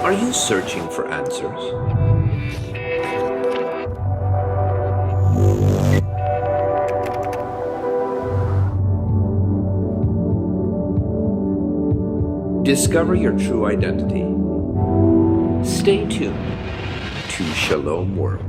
Are you searching for answers? Discover your true identity. Stay tuned to Shalom World.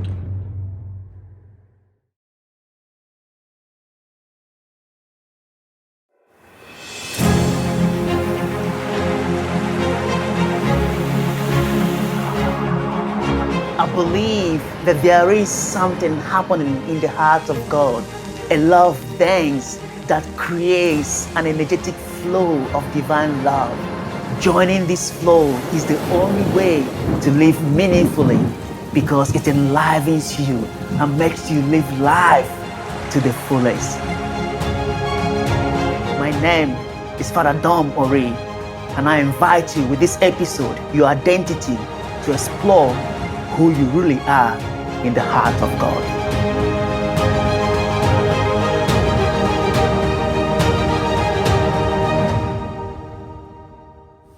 I believe that there is something happening in the heart of God, a love dance that creates an energetic flow of divine love. Joining this flow is the only way to live meaningfully because it enlivens you and makes you live life to the fullest. My name is Father Dom Ori, and I invite you with this episode, your identity, to explore who you really are in the heart of God.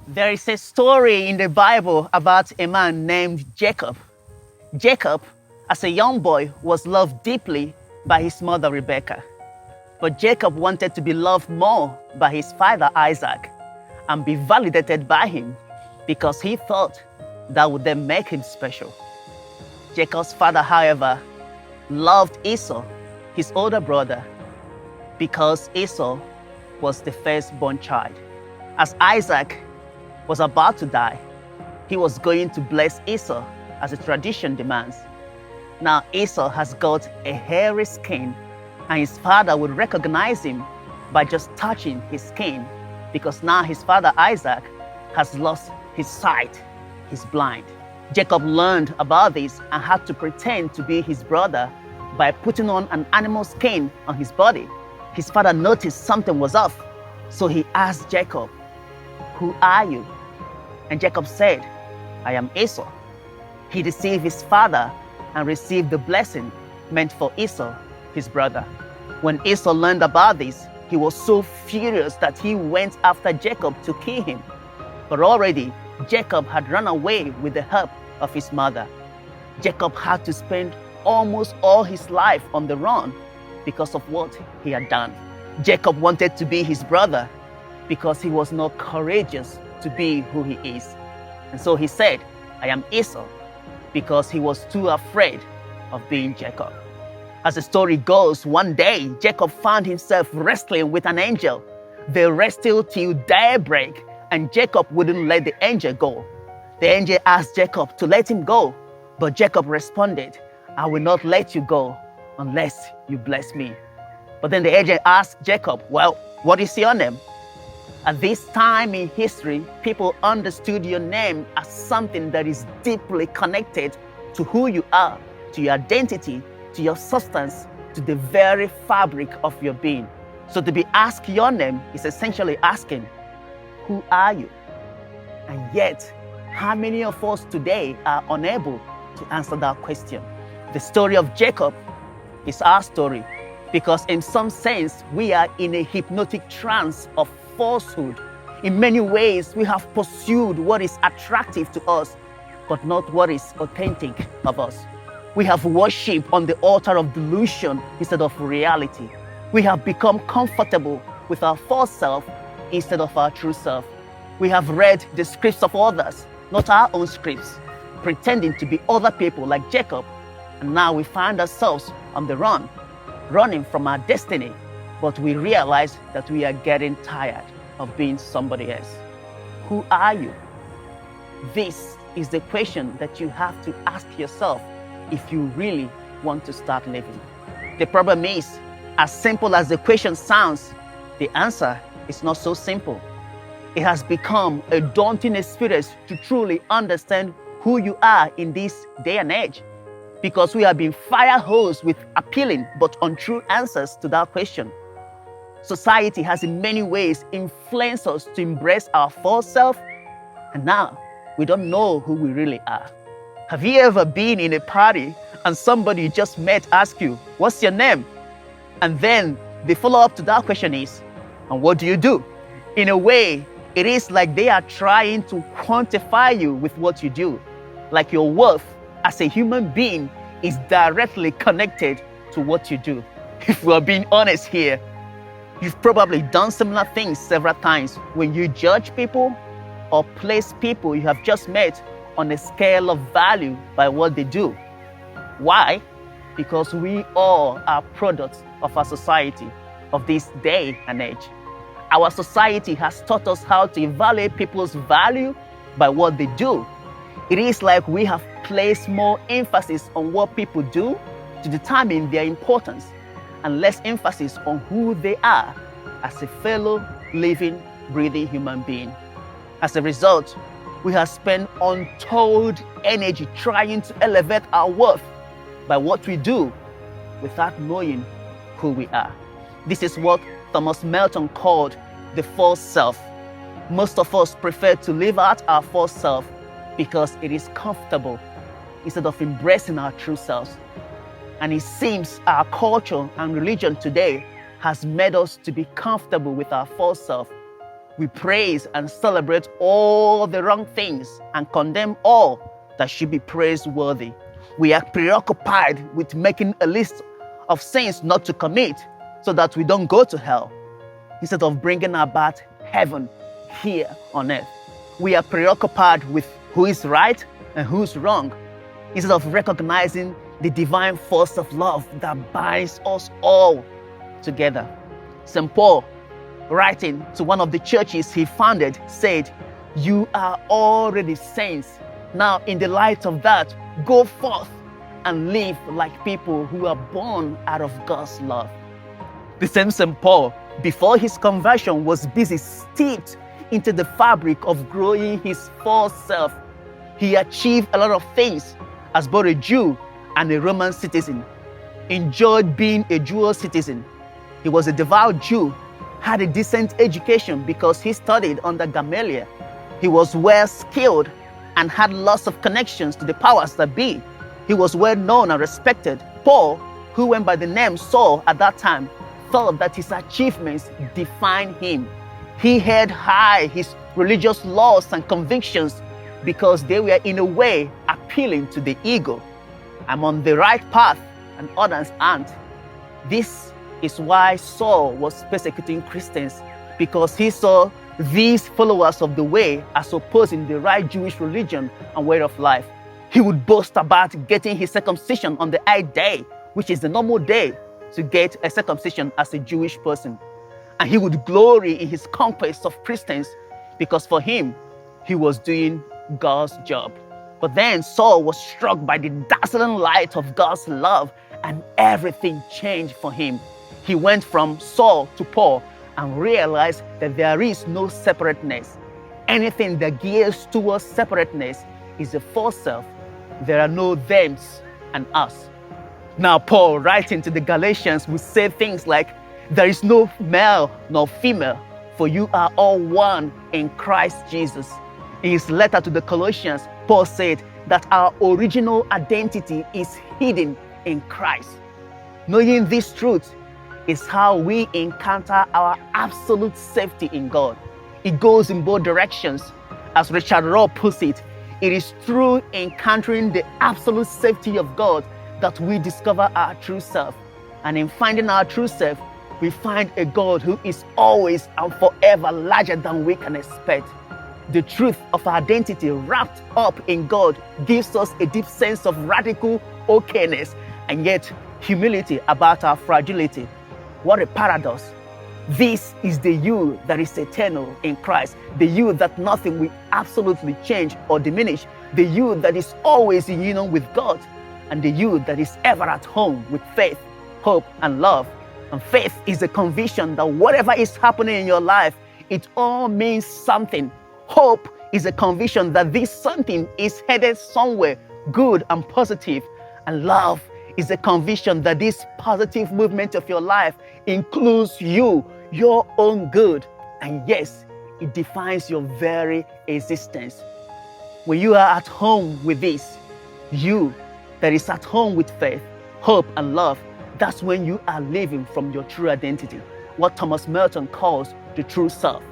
There is a story in the Bible about a man named Jacob. Jacob, as a young boy, was loved deeply by his mother Rebekah. But Jacob wanted to be loved more by his father Isaac and be validated by him because he thought that would then make him special. Jacob's father, however, loved Esau, his older brother, because Esau was the firstborn child. As Isaac was about to die, he was going to bless Esau as the tradition demands. Now Esau has got a hairy skin, and his father would recognize him by just touching his skin, because now his father Isaac has lost his sight, he's blind. Jacob learned about this and had to pretend to be his brother by putting on an animal skin on his body. His father noticed something was off, so he asked Jacob, "Who are you?" And Jacob said, "I am Esau." He deceived his father and received the blessing meant for Esau, his brother. When Esau learned about this, he was so furious that he went after Jacob to kill him. But already, Jacob had run away with the help of his mother. Jacob had to spend almost all his life on the run because of what he had done. Jacob wanted to be his brother because he was not courageous to be who he is. And so he said, "I am Esau," because he was too afraid of being Jacob. As the story goes, one day, Jacob found himself wrestling with an angel. They wrestled till daybreak, and Jacob wouldn't let the angel go. The angel asked Jacob to let him go, but Jacob responded, "I will not let you go unless you bless me." But then the angel asked Jacob, "Well, what is your name?" At this time in history, people understood your name as something that is deeply connected to who you are, to your identity, to your substance, to the very fabric of your being. So to be asked your name is essentially asking, "Who are you?" And yet, how many of us today are unable to answer that question? The story of Jacob is our story because in some sense, we are in a hypnotic trance of falsehood. In many ways, we have pursued what is attractive to us, but not what is authentic of us. We have worshipped on the altar of delusion instead of reality. We have become comfortable with our false self instead of our true self. We have read the scripts of others, not our own scripts, pretending to be other people like Jacob. And now we find ourselves on the run, running from our destiny, but we realize that we are getting tired of being somebody else. Who are you? This is the question that you have to ask yourself if you really want to start living. The problem is, as simple as the question sounds, the answer is not so simple. It has become a daunting experience to truly understand who you are in this day and age, because we have been fire hosed with appealing but untrue answers to that question. Society has in many ways influenced us to embrace our false self, and now we don't know who we really are. Have you ever been in a party and somebody you just met asks you, "What's your name?" And then the follow-up to that question is, "And what do you do?" In a way, It is like they are trying to quantify you with what you do. Like your worth as a human being is directly connected to what you do. If we're being honest here, you've probably done similar things several times when you judge people or place people you have just met on a scale of value by what they do. Why? Because we all are products of our society of this day and age. Our society has taught us how to evaluate people's value by what they do. It is like we have placed more emphasis on what people do to determine their importance and less emphasis on who they are as a fellow living, breathing human being. As a result, we have spent untold energy trying to elevate our worth by what we do without knowing who we are. This is what Thomas Merton called the false self. Most of us prefer to live out our false self because it is comfortable instead of embracing our true selves. And it seems our culture and religion today has made us to be comfortable with our false self. We praise and celebrate all the wrong things and condemn all that should be praiseworthy. We are preoccupied with making a list of sins not to commit so that we don't go to hell, instead of bringing about heaven here on earth. We are preoccupied with who is right and who's wrong, instead of recognizing the divine force of love that binds us all together. St. Paul, writing to one of the churches he founded, said, "You are already saints. Now, in the light of that, go forth and live like people who are born out of God's love." The same St. Paul, before his conversion, was busy steeped into the fabric of growing his false self. He achieved a lot of things as both a Jew and a Roman citizen, enjoyed being a dual citizen. He was a devout Jew, had a decent education because he studied under Gamaliel. He was well skilled and had lots of connections to the powers that be. He was well known and respected. Paul, who went by the name Saul at that time, thought that his achievements defined him. He held high his religious laws and convictions because they were in a way appealing to the ego. I'm on the right path and others aren't. This is why Saul was persecuting Christians, because he saw these followers of the way as opposing the right Jewish religion and way of life. He would boast about getting his circumcision on the 8th day, which is the normal day to get a circumcision as a Jewish person. And he would glory in his conquest of Christians because for him, he was doing God's job. But then Saul was struck by the dazzling light of God's love and everything changed for him. He went from Saul to Paul and realized that there is no separateness. Anything that gears towards separateness is a false self. There are no thems and us. Now Paul, writing to the Galatians, would say things like, "There is no male nor female, for you are all one in Christ Jesus." In his letter to the Colossians, Paul said that our original identity is hidden in Christ. Knowing this truth is how we encounter our absolute safety in God. It goes in both directions. As Richard Rohr puts it, it is through encountering the absolute safety of God that we discover our true self. And in finding our true self, we find a God who is always and forever larger than we can expect. The truth of our identity wrapped up in God gives us a deep sense of radical okayness and yet humility about our fragility. What a paradox. This is the you that is eternal in Christ, the you that nothing will absolutely change or diminish, the you that is always in union with God, and the you that is ever at home with faith, hope, and love. And faith is the conviction that whatever is happening in your life, it all means something. Hope is a conviction that this something is headed somewhere good and positive. And love is a conviction that this positive movement of your life includes you, your own good. And yes, it defines your very existence. When you are at home with this, you that is at home with faith, hope, and love, that's when you are living from your true identity, what Thomas Merton calls the true self.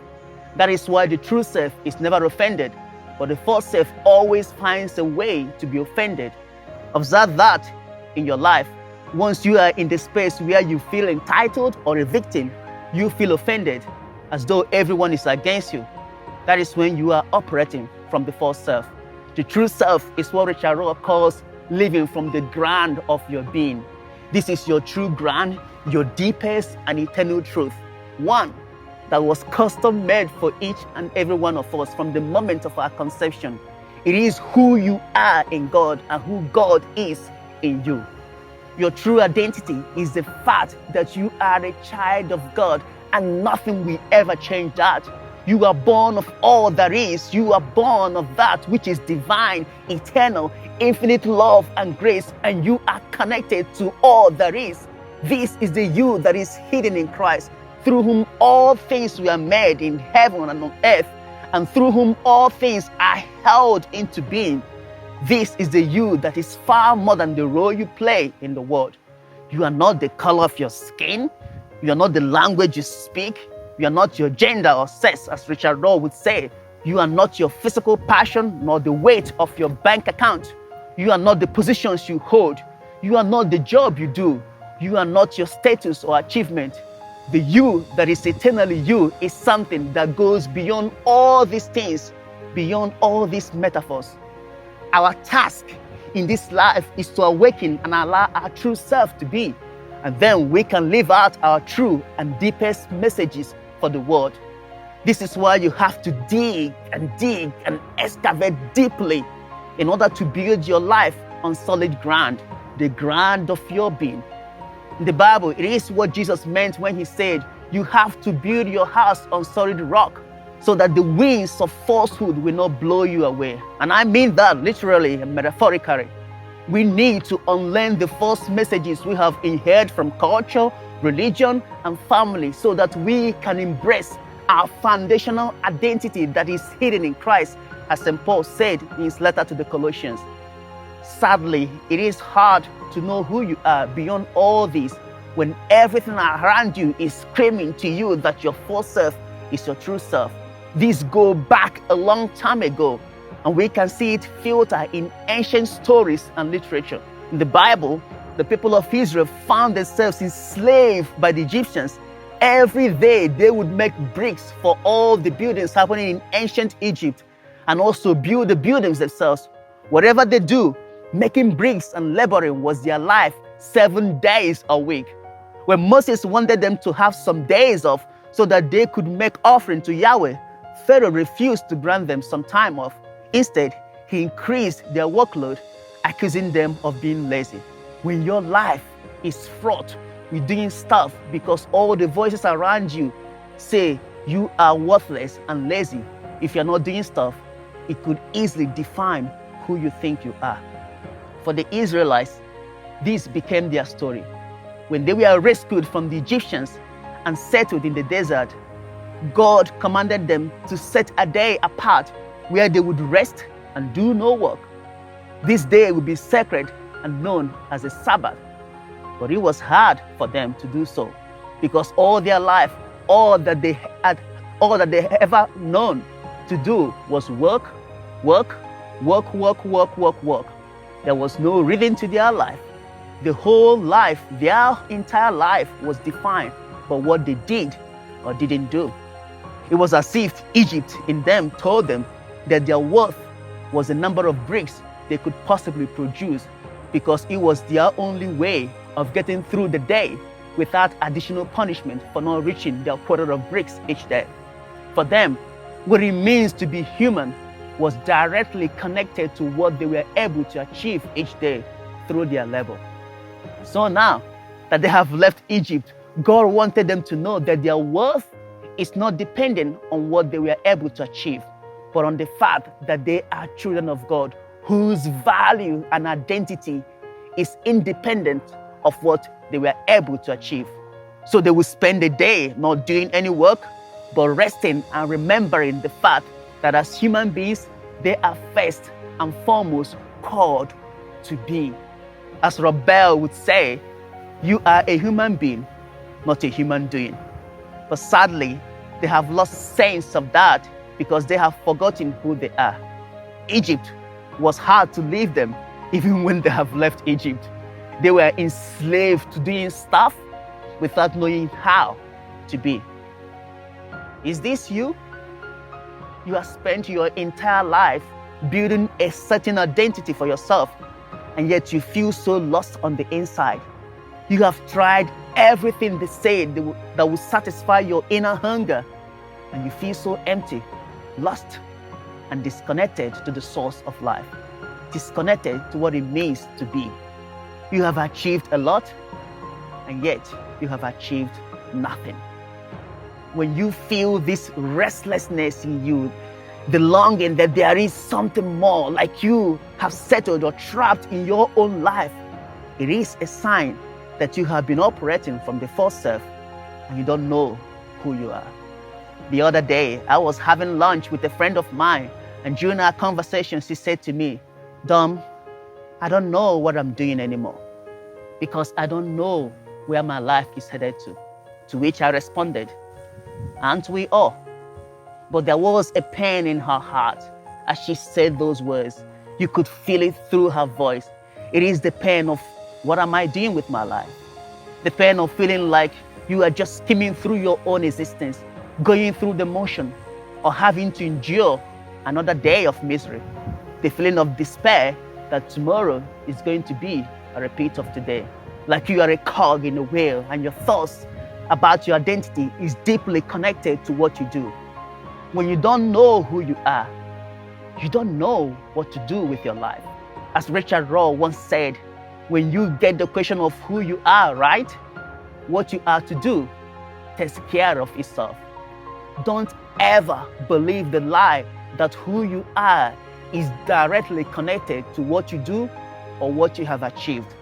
That is why the true self is never offended, but the false self always finds a way to be offended. Observe that in your life. Once you are in the space where you feel entitled or a victim, you feel offended as though everyone is against you. That is when you are operating from the false self. The true self is what Richard Rohr calls living from the ground of your being. This is your true ground, your deepest and eternal truth. One that was custom made for each and every one of us from the moment of our conception. It is who you are in God and who God is in you. Your true identity is the fact that you are a child of God, and nothing will ever change that. You are born of all there is. You are born of that which is divine, eternal, infinite love and grace, and you are connected to all there is. This is the you that is hidden in Christ, through whom all things were made in heaven and on earth, and through whom all things are held into being. This is the you that is far more than the role you play in the world. You are not the color of your skin. You are not the language you speak. You are not your gender or sex, as Richard Rohr would say. You are not your physical passion, nor the weight of your bank account. You are not the positions you hold. You are not the job you do. You are not your status or achievement. The you that is eternally you is something that goes beyond all these things, beyond all these metaphors. Our task in this life is to awaken and allow our true self to be, and then we can live out our true and deepest messages for the world. This is why you have to dig and excavate deeply in order to build your life on solid ground, the ground of your being. In the Bible, it is what Jesus meant when he said, you have to build your house on solid rock so that the winds of falsehood will not blow you away. And I mean that literally and metaphorically. We need to unlearn the false messages we have inherited from culture, religion, and family so that we can embrace our foundational identity that is hidden in Christ, as St. Paul said in his letter to the Colossians. Sadly, it is hard to know who you are beyond all this when everything around you is screaming to you that your false self is your true self. These go back a long time ago, and we can see it filter in ancient stories and literature. In the Bible, the people of Israel found themselves enslaved by the Egyptians. Every day they would make bricks for all the buildings happening in ancient Egypt, and also build the buildings themselves. Whatever they do, making bricks and laboring was their life 7 days a week. When Moses wanted them to have some days off so that they could make offering to Yahweh, Pharaoh refused to grant them some time off. Instead, he increased their workload, accusing them of being lazy. When your life is fraught with doing stuff because all the voices around you say you are worthless and lazy, if you're not doing stuff, it could easily define who you think you are. For the Israelites, this became their story. When they were rescued from the Egyptians and settled in the desert, God commanded them to set a day apart where they would rest and do no work. This day would be sacred and known as a Sabbath. But it was hard for them to do so because all their life, all that they ever known to do was work. There was no rhythm to their life. The whole life, their entire life was defined by what they did or didn't do. It was as if Egypt in them told them that their worth was the number of bricks they could possibly produce, because it was their only way of getting through the day without additional punishment for not reaching their quota of bricks each day. For them, what it means to be human was directly connected to what they were able to achieve each day through their labor. So now that they have left Egypt, God wanted them to know that their worth is not dependent on what they were able to achieve, but on the fact that they are children of God, whose value and identity is independent of what they were able to achieve. So they will spend the day not doing any work, but resting and remembering the fact that as human beings, they are first and foremost called to be. As Rob Bell would say, you are a human being, not a human doing. But sadly, They have lost sense of that because they have forgotten who they are. Egypt was hard to leave them even when they have left Egypt. They were enslaved to doing stuff without knowing how to be. Is this you? You have spent your entire life building a certain identity for yourself, and yet you feel so lost on the inside. You have tried everything they say that will satisfy your inner hunger, and you feel so empty, lost, and disconnected to the source of life, disconnected to what it means to be. You have achieved a lot, and yet you have achieved nothing. When you feel this restlessness in you, the longing that there is something more, like you have settled or trapped in your own life, it is a sign that you have been operating from the false self and you don't know who you are. The other day, I was having lunch with a friend of mine, and during our conversation, she said to me, "Dom, I don't know what I'm doing anymore because I don't know where my life is headed to." To which I responded, "Aren't we all?" But there was a pain in her heart as she said those words. You could feel it through her voice. It is the pain of, what am I doing with my life? The pain of feeling like you are just skimming through your own existence, going through the motion, or having to endure another day of misery. The feeling of despair that tomorrow is going to be a repeat of today. Like you are a cog in a wheel and your thoughts about your identity is deeply connected to what you do. When you don't know who you are, you don't know what to do with your life. As Richard Rohr once said, when you get the question of who you are right, what you are to do takes care of itself. Don't ever believe the lie that who you are is directly connected to what you do or what you have achieved.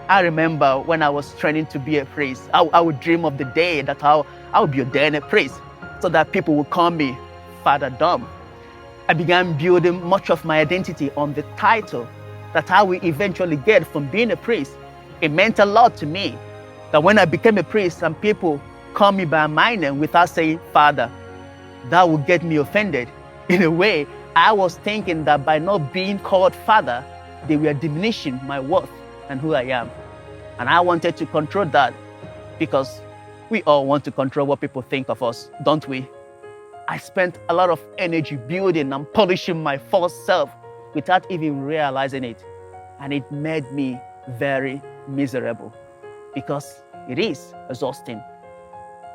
I remember when I was training to be a priest, I would dream of the day that I would be ordained a priest so that people would call me Father Dom. I began building much of my identity on the title that I will eventually get from being a priest. It meant a lot to me that when I became a priest and people call me by my name without saying Father, that would get me offended. In a way, I was thinking that by not being called Father, they were diminishing my worth and who I am. And I wanted to control that because we all want to control what people think of us, don't we? I spent a lot of energy building and polishing my false self without even realizing it. And it made me very miserable because it is exhausting.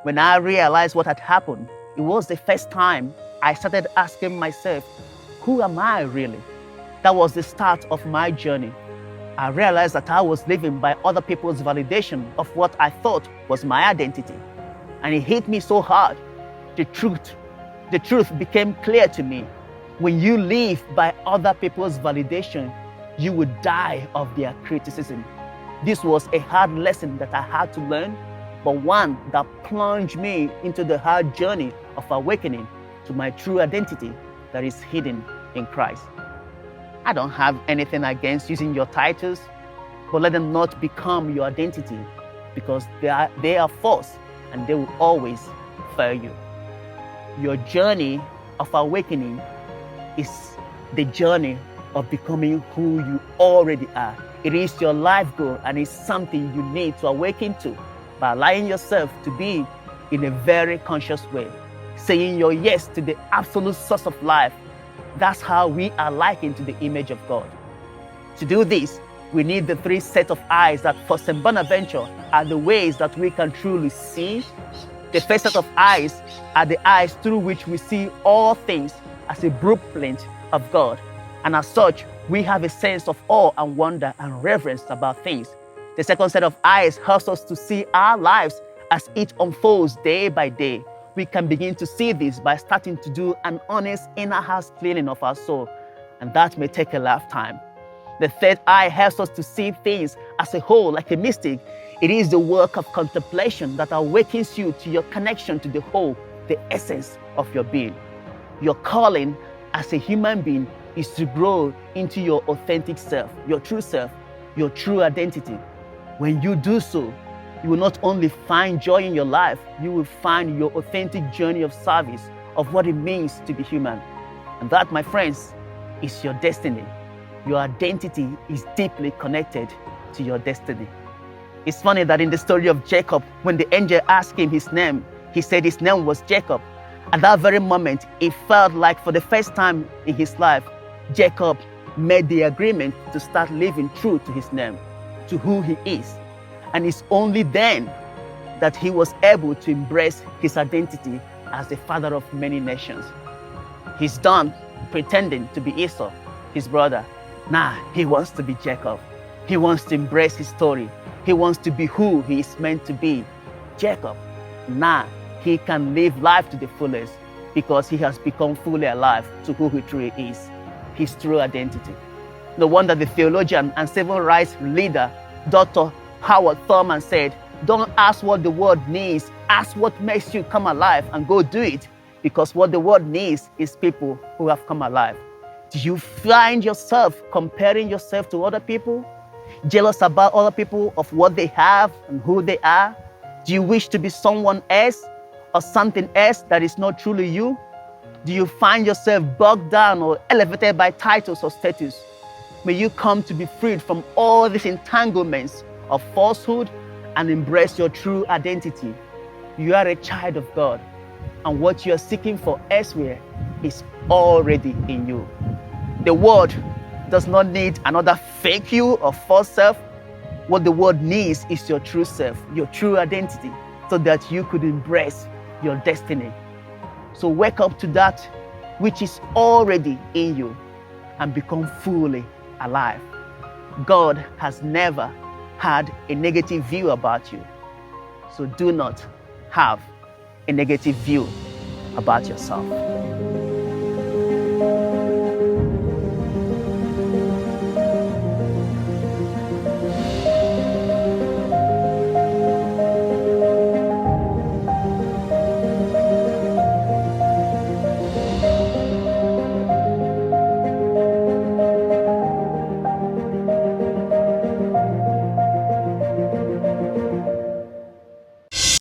When I realized what had happened, it was the first time I started asking myself, who am I really? That was the start of my journey. I realized that I was living by other people's validation of what I thought was my identity. And it hit me so hard. The truth became clear to me. When you live by other people's validation, you would die of their criticism. This was a hard lesson that I had to learn, but one that plunged me into the hard journey of awakening to my true identity that is hidden in Christ. I don't have anything against using your titles, but let them not become your identity because they are false and they will always fail you. Your journey of awakening is the journey of becoming who you already are. It is your life goal and it's something you need to awaken to by allowing yourself to be in a very conscious way, saying your yes to the absolute source of life. That's how we are likened to the image of God. To do this, we need the three sets of eyes that for St. Bonaventure are the ways that we can truly see. The first set of eyes are the eyes through which we see all things as a blueprint of God. And as such, we have a sense of awe and wonder and reverence about things. The second set of eyes helps us to see our lives as it unfolds day by day. We can begin to see this by starting to do an honest inner house cleaning of our soul, and that may take a lifetime. The third eye helps us to see things as a whole, like a mystic. It is the work of contemplation that awakens you to your connection to the whole, the essence of your being. Your calling as a human being is to grow into your authentic self, your true identity. When you do so, you will not only find joy in your life, you will find your authentic journey of service of what it means to be human. And that, my friends, is your destiny. Your identity is deeply connected to your destiny. It's funny that in the story of Jacob, when the angel asked him his name, he said his name was Jacob. At that very moment, it felt like for the first time in his life, Jacob made the agreement to start living true to his name, to who he is. And it's only then that he was able to embrace his identity as the father of many nations. He's done pretending to be Esau, his brother. Now he wants to be Jacob. He wants to embrace his story. He wants to be who he is meant to be, Jacob. Now he can live life to the fullest because he has become fully alive to who he truly is, his true identity. No wonder the theologian and civil rights leader, Dr. Howard Thurman, said, "Don't ask what the world needs, ask what makes you come alive and go do it, because what the world needs is people who have come alive." Do you find yourself comparing yourself to other people? Jealous about other people of what they have and who they are? Do you wish to be someone else or something else that is not truly you? Do you find yourself bogged down or elevated by titles or status? May you come to be freed from all these entanglements of falsehood and embrace your true identity. You are a child of God, and what you are seeking for elsewhere is already in you. The world does not need another fake you or false self. What the world needs is your true self, your true identity, so that you could embrace your destiny. So wake up to that which is already in you and become fully alive. God has never had a negative view about you. So do not have a negative view about yourself.